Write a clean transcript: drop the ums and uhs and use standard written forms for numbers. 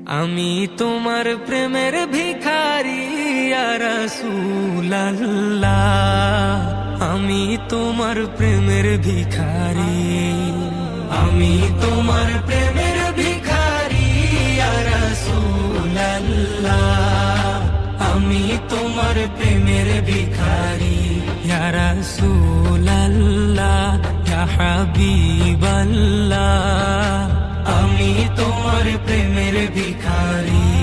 আমি তোমার প্রেমের ভিখারি ইয়া রাসূলুল্লাহ, আমি তোমার প্রেমের ভিখারি, আমি তোমার প্রেমের ভিখারি ইয়া রাসূলুল্লাহ, আমি তোমার প্রেমের ভিখারি ইয়া রাসূলুল্লাহ, ইয়া হাবিবাল্লাহ, আমি তোমার প্রেমের ভিখারি।